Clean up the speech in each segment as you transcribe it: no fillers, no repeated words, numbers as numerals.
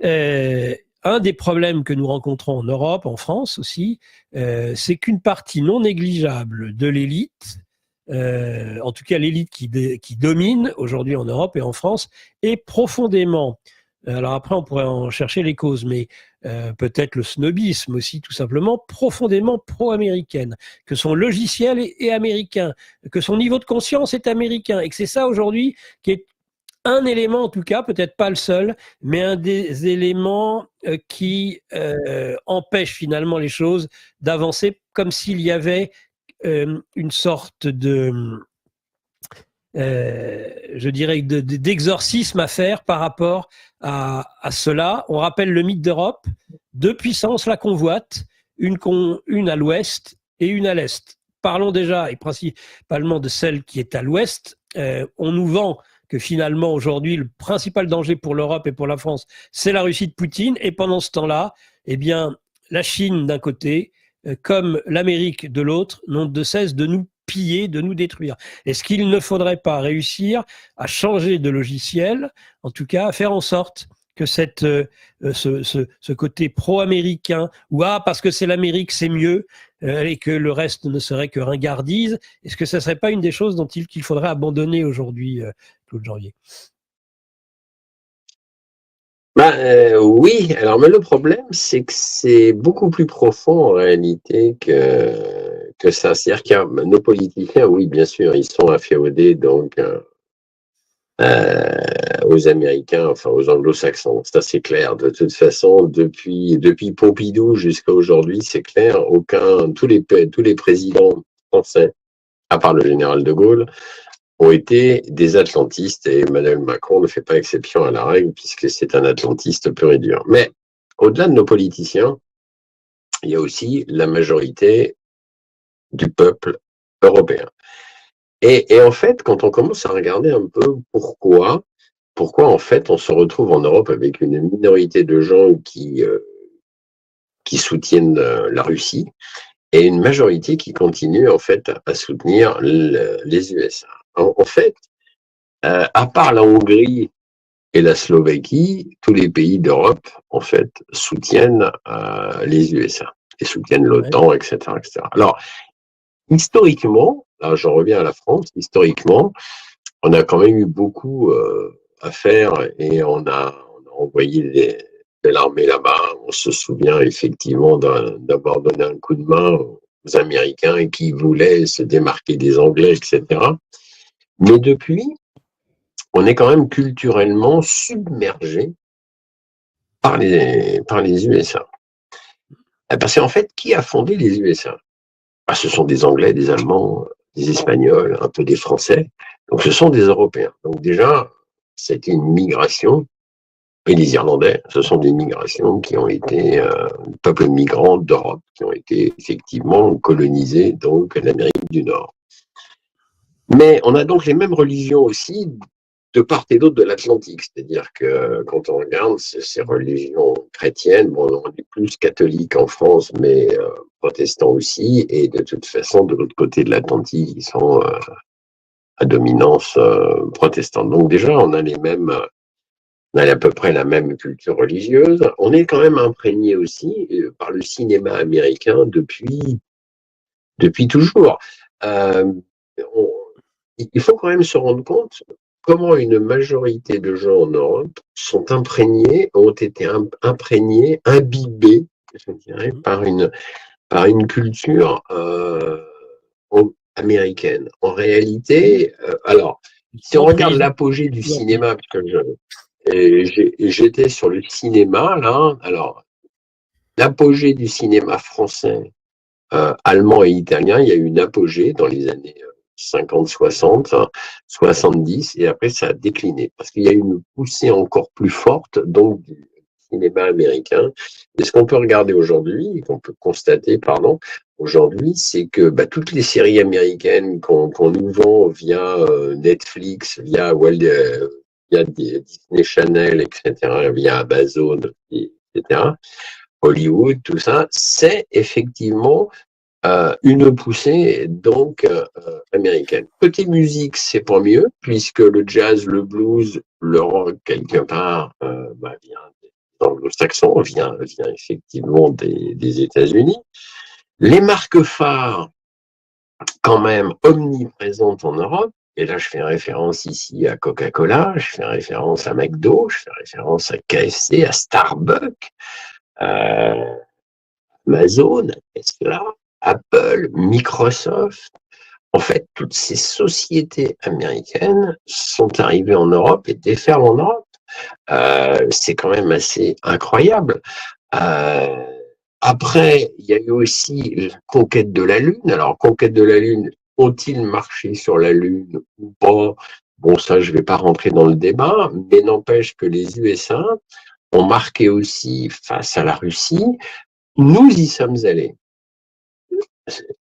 Un des problèmes que nous rencontrons en Europe, en France aussi, c'est qu'une partie non négligeable de l'élite, en tout cas l'élite qui domine aujourd'hui en Europe et en France, est profondément, alors après on pourrait en chercher les causes, mais peut-être le snobisme aussi tout simplement, profondément pro-américaine, que son logiciel est américain, que son niveau de conscience est américain, et que c'est ça aujourd'hui qui est un élément en tout cas, peut-être pas le seul, mais un des éléments qui empêche finalement les choses d'avancer, comme s'il y avait une sorte de, je dirais, d'exorcisme à faire par rapport à cela. On rappelle le mythe d'Europe, deux puissances la convoitent, une à l'ouest et une à l'est. Parlons déjà, et principalement de celle qui est à l'ouest. On nous vend que finalement, aujourd'hui, le principal danger pour l'Europe et pour la France, c'est la Russie de Poutine. Et pendant ce temps-là, eh bien, la Chine d'un côté, comme l'Amérique de l'autre, n'ont de cesse de nous piller, de nous détruire. Est-ce qu'il ne faudrait pas réussir à changer de logiciel, en tout cas à faire en sorte que ce côté pro-américain, ou parce que c'est l'Amérique, c'est mieux, et que le reste ne serait que ringardise, est-ce que ça ne serait pas une des choses dont qu'il faudrait abandonner aujourd'hui, Claude Janvier? Oui, alors mais le problème, c'est que c'est beaucoup plus profond en réalité que ça. C'est-à-dire qu'il y a nos politiciens, oui, bien sûr, ils sont inféodés donc aux Américains, enfin aux Anglo-Saxons. Ça, c'est clair. De toute façon, depuis Pompidou jusqu'à aujourd'hui, c'est clair. Tous les présidents français, à part le général de Gaulle, ont été des atlantistes et Emmanuel Macron ne fait pas exception à la règle puisque c'est un atlantiste pur et dur. Mais au-delà de nos politiciens, il y a aussi la majorité du peuple européen. Et en fait, quand on commence à regarder un peu pourquoi en fait on se retrouve en Europe avec une minorité de gens qui soutiennent la Russie et une majorité qui continue en fait à soutenir les USA. En fait, à part la Hongrie et la Slovaquie, tous les pays d'Europe, en fait, soutiennent les USA et soutiennent l'OTAN, etc., etc. Alors, historiquement, là, j'en reviens à la France, historiquement, on a quand même eu beaucoup à faire et on a envoyé de l'armée là-bas. On se souvient effectivement d'avoir donné un coup de main aux Américains qui voulaient se démarquer des Anglais, etc. Mais depuis, on est quand même culturellement submergé par les USA. Parce qu'en fait, qui a fondé les USA? Ce sont des Anglais, des Allemands, des Espagnols, un peu des Français. Donc ce sont des Européens. Donc déjà, c'était une migration. Et les Irlandais, ce sont des migrations qui ont été peuples migrants d'Europe, qui ont été effectivement colonisés donc l'Amérique du Nord. Mais on a donc les mêmes religions aussi de part et d'autre de l'Atlantique. C'est-à-dire que quand on regarde ces religions chrétiennes, bon, on est plus catholique en France, mais protestants aussi, et de toute façon, de l'autre côté de l'Atlantique, ils sont à dominance protestante. Donc déjà, on a à peu près la même culture religieuse. On est quand même imprégné aussi par le cinéma américain depuis toujours. Il faut quand même se rendre compte comment une majorité de gens en Europe sont ont été imprégnés, imbibés, je dirais, par une culture américaine. En réalité, alors, si on regarde l'apogée du cinéma, parce que j'étais sur le cinéma, là, alors, l'apogée du cinéma français, allemand et italien, il y a eu une apogée dans les années 50, 60, 70, et après ça a décliné, parce qu'il y a eu une poussée encore plus forte, donc du cinéma américain. Et ce qu'on peut regarder aujourd'hui, qu'on peut constater, pardon, aujourd'hui, c'est que toutes les séries américaines qu'on nous vend via Netflix, via Disney Channel, etc., via Amazon, etc., Hollywood, tout ça, c'est effectivement une poussée donc américaine. Côté musique, c'est pas mieux, puisque le jazz, le blues, le rock, quelque part, vient anglo-saxons vient effectivement des États-Unis. Les marques phares, quand même omniprésentes en Europe, et là je fais référence ici à Coca-Cola, je fais référence à McDo, je fais référence à KFC, à Starbucks, Amazon, Tesla, Apple, Microsoft. En fait, toutes ces sociétés américaines sont arrivées en Europe et déferlent en Europe. C'est quand même assez incroyable. Euh, Après, il y a eu aussi la conquête de la Lune. Alors, conquête de la Lune, ont-ils marché sur la Lune ou pas? Bon, ça, je ne vais pas rentrer dans le débat, mais n'empêche que les USA ont marqué aussi face à la Russie. Nous y sommes allés.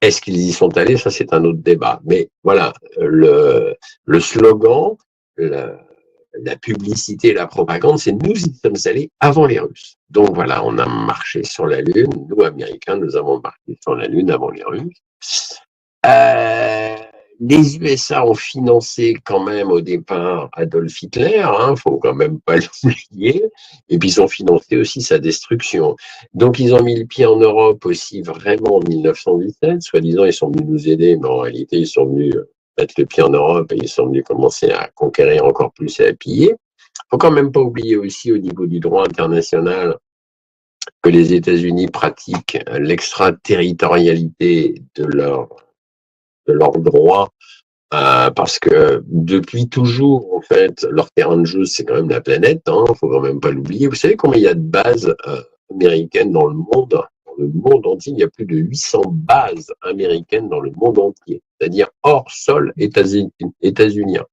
Est-ce qu'ils y sont allés? Ça, c'est un autre débat. Mais voilà, le slogan, la publicité et la propagande, c'est nous y sommes allés avant les Russes. Donc voilà, on a marché sur la Lune. Nous, Américains, nous avons marché sur la Lune avant les Russes. Euh, les USA ont financé quand même au départ Adolf Hitler, faut quand même pas l'oublier, et puis ils ont financé aussi sa destruction. Donc ils ont mis le pied en Europe aussi vraiment en 1917, soi-disant ils sont venus nous aider, mais en réalité ils sont venus mettre le pied en Europe et ils sont venus commencer à conquérir encore plus et à piller. Faut quand même pas oublier aussi au niveau du droit international que les États-Unis pratiquent l'extraterritorialité de leur droit, parce que depuis toujours, en fait, leur terrain de jeu, c'est quand même la planète, faut quand même pas l'oublier. Vous savez combien il y a de bases américaines dans le monde? Dans le monde entier, il y a plus de 800 bases américaines dans le monde entier, c'est-à-dire hors sol états-unien.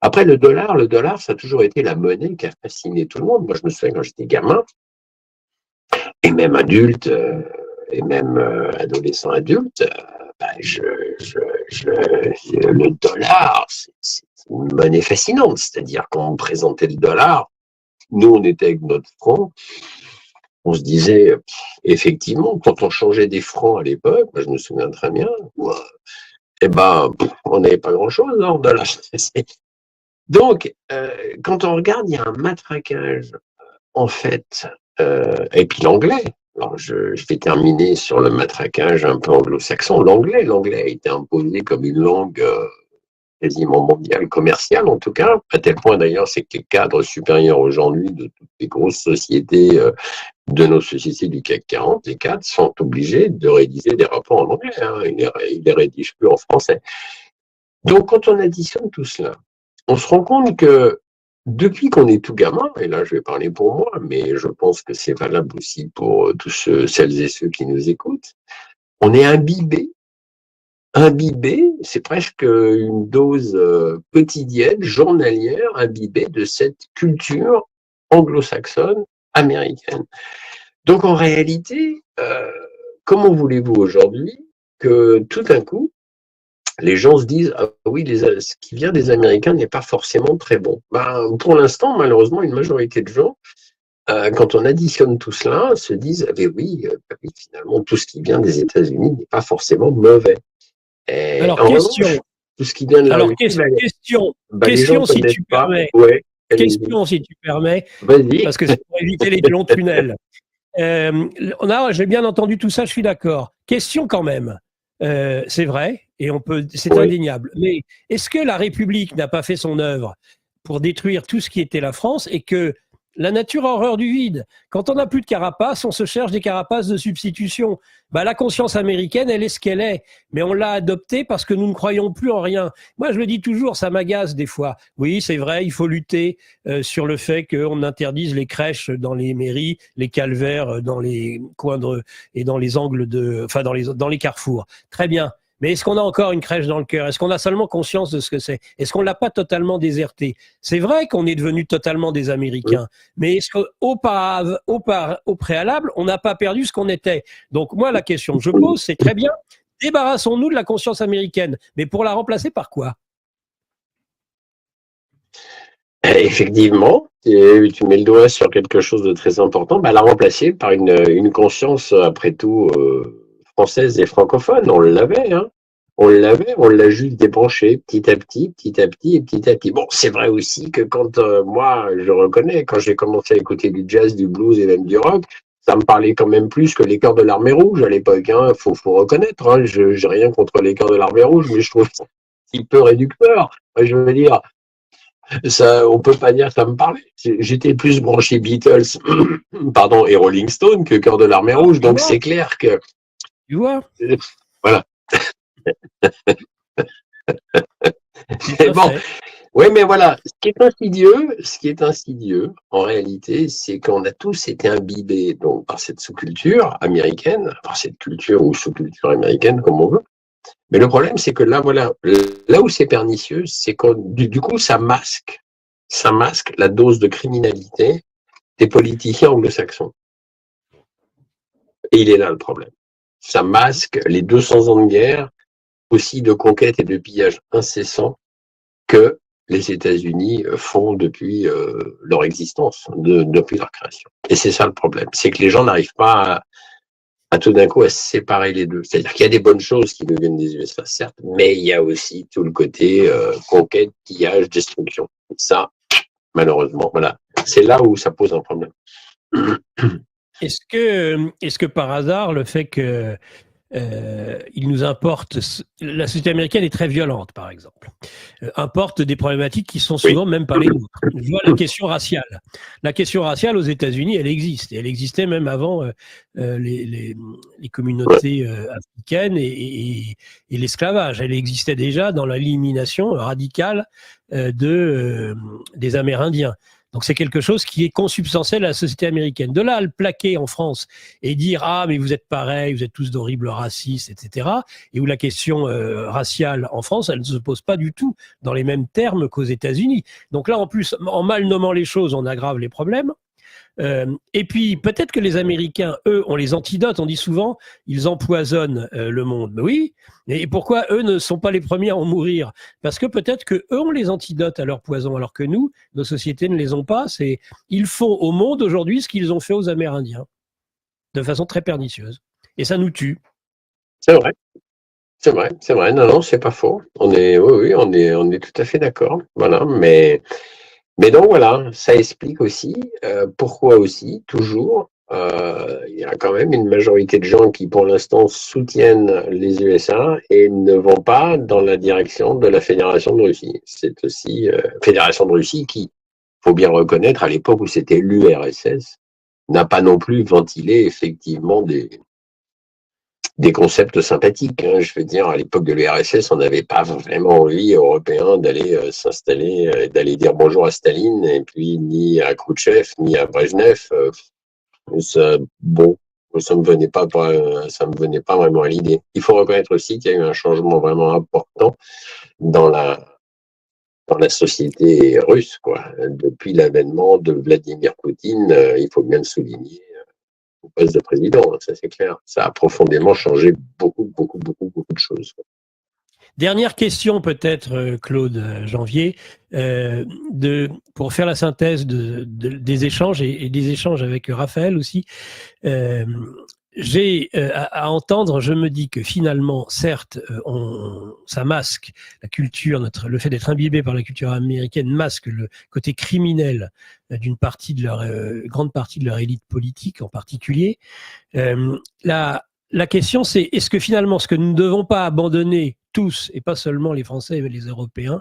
Après, le dollar, ça a toujours été la monnaie qui a fasciné tout le monde. Moi, je me souviens quand j'étais gamin, et même adulte, et même adolescent adulte, le dollar, c'est une monnaie fascinante. C'est-à-dire quand on présentait le dollar, nous, on était avec notre franc, on se disait, effectivement, quand on changeait des francs à l'époque, je me souviens très bien, eh ben, on n'avait pas grand-chose en dollars. Donc, quand on regarde, il y a un matraquage, en fait, et puis l'anglais. Alors, je vais terminer sur le matraquage un peu anglo-saxon. L'anglais a été imposé comme une langue quasiment mondiale, commerciale en tout cas, à tel point d'ailleurs, c'est que les cadres supérieurs aujourd'hui de toutes les grosses sociétés, de nos sociétés du CAC 40, les cadres sont obligés de rédiger des rapports en anglais. Ils les rédigent plus en français. Donc, quand on additionne tout cela, on se rend compte que depuis qu'on est tout gamin, et là je vais parler pour moi, mais je pense que c'est valable aussi pour tous celles et ceux qui nous écoutent, on est imbibé, c'est presque une dose quotidienne, journalière, imbibé de cette culture anglo-saxonne américaine. Donc en réalité, comment voulez-vous aujourd'hui que tout d'un coup, les gens se disent ah oui, ce qui vient des Américains n'est pas forcément très bon. Pour l'instant, malheureusement, une majorité de gens, quand on additionne tout cela, se disent ah oui, finalement, tout ce qui vient des États-Unis n'est pas forcément mauvais. Et Alors, en question. revanche, tout ce qui vient de la Alors, Russie, les gens question ne si connaissent tu pas. permets. Ouais, Question si tu permets, vas-y. parce que c'est pour éviter les longs tunnels. J'ai bien entendu tout ça, je suis d'accord. Question quand même. C'est vrai, et c'est Oui. indéniable. Mais est-ce que la République n'a pas fait son œuvre pour détruire tout ce qui était la France et que la nature a horreur du vide? Quand on n'a plus de carapace, on se cherche des carapaces de substitution. La conscience américaine, elle est ce qu'elle est. Mais on l'a adoptée parce que nous ne croyons plus en rien. Moi, je le dis toujours, ça m'agace des fois. Oui, c'est vrai, il faut lutter sur le fait qu'on interdise les crèches dans les mairies, les calvaires dans les coins et dans les angles dans les carrefours. Très bien. Mais est-ce qu'on a encore une crèche dans le cœur? Est-ce qu'on a seulement conscience de ce que c'est? Est-ce qu'on l'a pas totalement déserté? C'est vrai qu'on est devenu totalement des Américains, mais est-ce qu'au préalable, on n'a pas perdu ce qu'on était? Donc moi, la question que je pose, c'est très bien, débarrassons-nous de la conscience américaine, mais pour la remplacer par quoi? Effectivement, tu mets le doigt sur quelque chose de très important, la remplacer par une conscience, après tout, française et francophone. On l'avait, On l'avait, on l'a juste débranché petit à petit, petit à petit et petit à petit. Bon, c'est vrai aussi que quand moi, je reconnais, quand j'ai commencé à écouter du jazz, du blues et même du rock, ça me parlait quand même plus que les chœurs de l'Armée Rouge à l'époque. Hein. Faut reconnaître. Hein. Je j'ai rien contre les chœurs de l'Armée Rouge, mais je trouve ça un petit peu réducteur. Je veux dire, ça, on peut pas dire que ça me parlait. J'étais plus branché Beatles, pardon, et Rolling Stone que chœur de l'Armée Ah, Rouge. Donc c'est clair que tu vois, voilà. tout Mais à bon, fait. oui, mais voilà, ce qui est insidieux, en réalité, c'est qu'on a tous été imbibés donc, par cette sous-culture américaine, par cette culture ou sous-culture américaine, comme on veut. Mais le problème, c'est que là, voilà, là où c'est pernicieux, c'est que du coup, ça masque la dose de criminalité des politiciens anglo-saxons. Et il est là le problème. Ça masque les 200 ans de guerre, aussi de conquête et de pillage incessants que les États-Unis font depuis leur existence, depuis leur création. Et c'est ça le problème, c'est que les gens n'arrivent pas à tout d'un coup à séparer les deux. C'est-à-dire qu'il y a des bonnes choses qui nous viennent des USA, certes, mais il y a aussi tout le côté conquête, pillage, destruction. Et ça, malheureusement, voilà, c'est là où ça pose un problème. Est-ce que par hasard, le fait que il nous importe, la société américaine est très violente, par exemple, importe des problématiques qui sont Oui. souvent même pas les nôtres. Je vois la question raciale. La question raciale aux États-Unis, elle existe. Et elle existait même avant les communautés africaines et l'esclavage. Elle existait déjà dans l'élimination radicale des Amérindiens. Donc c'est quelque chose qui est consubstantiel à la société américaine. De là à le plaquer en France et dire ah mais vous êtes pareil, vous êtes tous d'horribles racistes, etc. Et où la question raciale en France, elle ne se pose pas du tout dans les mêmes termes qu'aux États-Unis. Donc là en plus, en mal nommant les choses, on aggrave les problèmes. Et puis peut-être que les Américains, eux, ont les antidotes. On dit souvent, ils empoisonnent le monde. Mais oui. Et pourquoi eux ne sont pas les premiers à en mourir? Parce que peut-être que eux ont les antidotes à leur poison, alors que nous, nos sociétés ne les ont pas. C'est ils font au monde aujourd'hui ce qu'ils ont fait aux Amérindiens, de façon très pernicieuse. Et ça nous tue. C'est vrai, c'est vrai, c'est vrai. Non, non, c'est pas faux. Oui, oui, on est tout à fait d'accord. Voilà, mais donc voilà, ça explique aussi pourquoi aussi, toujours, il y a quand même une majorité de gens qui, pour l'instant, soutiennent les USA et ne vont pas dans la direction de la Fédération de Russie. C'est aussi Fédération de Russie qui, faut bien reconnaître, à l'époque où c'était l'URSS, n'a pas non plus ventilé effectivement des concepts sympathiques. Hein. Je veux dire, à l'époque de l'URSS, on n'avait pas vraiment envie, Européens, d'aller s'installer, d'aller dire bonjour à Staline, et puis ni à Khrouchtchev, ni à Brejnev. Bon, ça me venait pas vraiment à l'idée. Il faut reconnaître aussi qu'il y a eu un changement vraiment important dans dans la société russe, quoi. Depuis l'avènement de Vladimir Poutine, il faut bien le souligner, au poste de président, hein, ça c'est clair. Ça a profondément changé beaucoup de choses. Dernière question peut-être, Claude Janvier, pour faire la synthèse des échanges et des échanges avec Raphaël aussi. J'ai à entendre, je me dis que finalement, certes, ça masque la culture, le fait d'être imbibé par la culture américaine masque le côté criminel d'une partie de grande partie de leur élite politique en particulier. La question, c'est est-ce que finalement, ce que nous ne devons pas abandonner tous, et pas seulement les Français mais les Européens,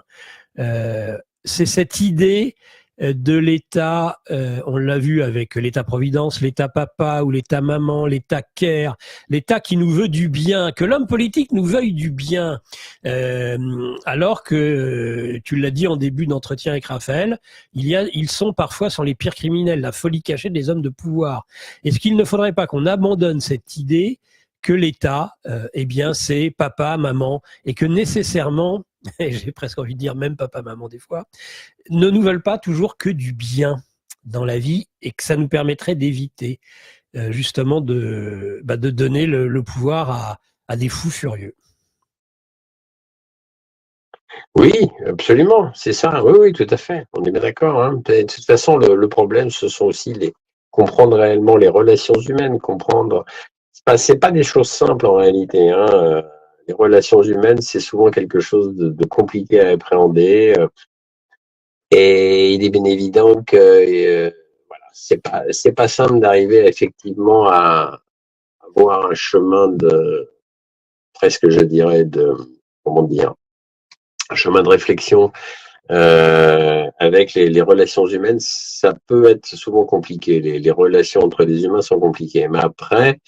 c'est cette idée de l'État, on l'a vu avec l'État-providence, l'État-papa ou l'État-maman, l'État-care, l'État qui nous veut du bien, que l'homme politique nous veuille du bien, alors que, tu l'as dit en début d'entretien avec Raphaël, ils sont parfois sont les pires criminels, la folie cachée des hommes de pouvoir. Est-ce qu'il ne faudrait pas qu'on abandonne cette idée que l'État, eh bien, c'est papa, maman, et que nécessairement, et j'ai presque envie de dire même papa, maman des fois, ne nous veulent pas toujours que du bien dans la vie et que ça nous permettrait d'éviter justement de donner le pouvoir à des fous furieux. Oui, absolument, c'est ça. Oui, oui, tout à fait. On est bien d'accord. Hein. De toute façon, le problème, ce sont aussi comprendre réellement les relations humaines, comprendre. C'est pas des choses simples en réalité. Hein. les relations humaines, c'est souvent quelque chose de compliqué à appréhender. Et il est bien évident que voilà, c'est pas simple d'arriver effectivement à avoir un chemin de presque, je dirais, de comment dire, un chemin de réflexion avec les relations humaines. Ça peut être souvent compliqué. Les relations entre les humains sont compliquées. Mais après,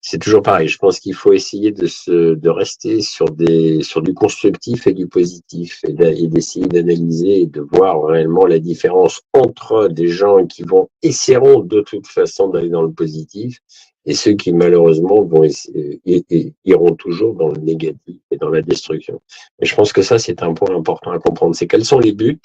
c'est toujours pareil. Je pense qu'il faut essayer de rester sur du constructif et du positif et d'essayer d'analyser et de voir réellement la différence entre des gens qui essaieront de toute façon d'aller dans le positif et ceux qui malheureusement iront toujours dans le négatif et dans la destruction. Et je pense que ça, c'est un point important à comprendre. C'est quels sont les buts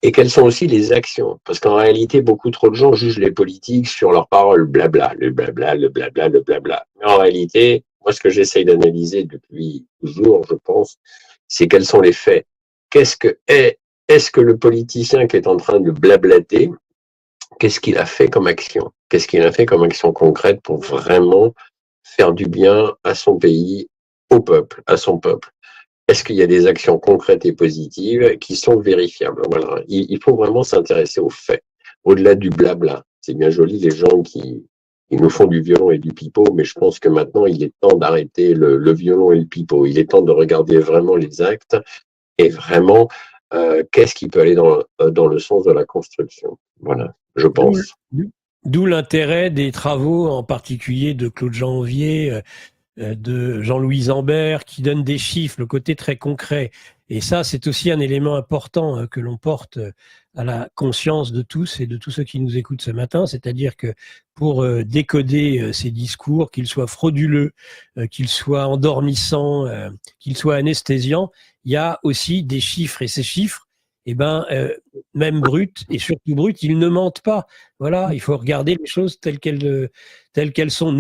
et quelles sont aussi les actions. Parce qu'en réalité, beaucoup trop de gens jugent les politiques sur leurs paroles, blabla, le blabla, le blabla, le blabla. Mais en réalité, moi, ce que j'essaye d'analyser depuis toujours, je pense, c'est quels sont les faits. Est-ce que le politicien qui est en train de blablater, qu'est-ce qu'il a fait comme action? Qu'est-ce qu'il a fait comme action concrète pour vraiment faire du bien à son pays, au peuple, à son peuple? Est-ce qu'il y a des actions concrètes et positives qui sont vérifiables? Voilà. Il faut vraiment s'intéresser aux faits, au-delà du blabla. C'est bien joli les gens qui nous font du violon et du pipeau, mais je pense que maintenant il est temps d'arrêter le violon et le pipeau. Il est temps de regarder vraiment les actes et vraiment qu'est-ce qui peut aller dans le sens de la construction. Voilà, je pense. D'où l'intérêt des travaux, en particulier de Claude Janvier, de Jean-Louis Zambert, qui donne des chiffres, le côté très concret. Et ça, c'est aussi un élément important que l'on porte à la conscience de tous et de tous ceux qui nous écoutent ce matin, c'est-à-dire que pour décoder ces discours, qu'ils soient frauduleux, qu'ils soient endormissants, qu'ils soient anesthésiants, il y a aussi des chiffres. Et ces chiffres, eh ben, même bruts, et surtout bruts, ils ne mentent pas. Voilà, il faut regarder les choses telles qu'elles sont.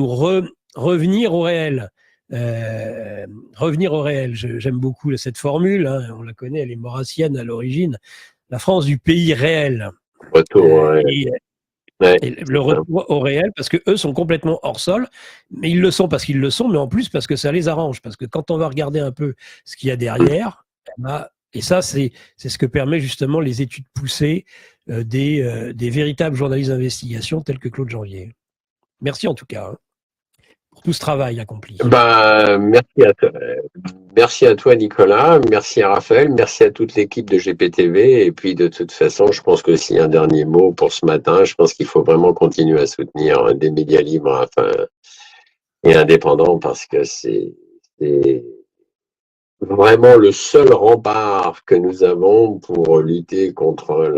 Revenir au réel. Revenir au réel. J'aime beaucoup cette formule, hein, on la connaît, elle est maurassienne à l'origine. La France du pays réel. Retour, et le retour au réel, parce qu'eux sont complètement hors sol, mais ils le sont parce qu'ils le sont, mais en plus parce que ça les arrange. Parce que quand on va regarder un peu ce qu'il y a derrière, et ça, c'est ce que permet justement les études poussées des véritables journalistes d'investigation tels que Claude Janvier. Merci en tout cas. Hein, pour tout ce travail accompli. Merci à toi, Nicolas. Merci à Raphaël. Merci à toute l'équipe de GPTV. Et puis, de toute façon, je pense que s'il y a un dernier mot pour ce matin, je pense qu'il faut vraiment continuer à soutenir des médias libres et indépendants parce que c'est vraiment le seul rempart que nous avons pour lutter contre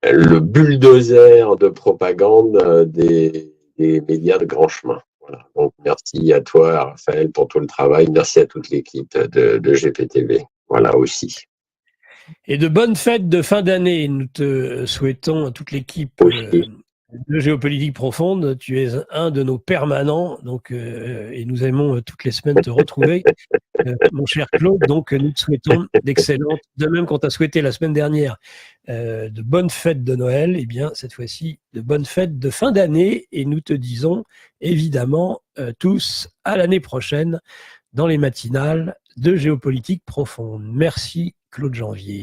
le bulldozer de propagande des médias de grand chemin. Voilà. Donc, merci à toi, Raphaël, pour tout le travail. Merci à toute l'équipe de GPTV. Voilà aussi. Et de bonnes fêtes de fin d'année. Nous te souhaitons à toute l'équipe de Géopolitique Profonde. Tu es un de nos permanents, donc, et nous aimons toutes les semaines te retrouver, mon cher Claude. Donc, nous te souhaitons d'excellentes, de même qu'on t'a souhaité la semaine dernière, de bonnes fêtes de Noël, et bien cette fois-ci, de bonnes fêtes de fin d'année. Et nous te disons évidemment tous à l'année prochaine dans les matinales de Géopolitique Profonde. Merci Claude Janvier.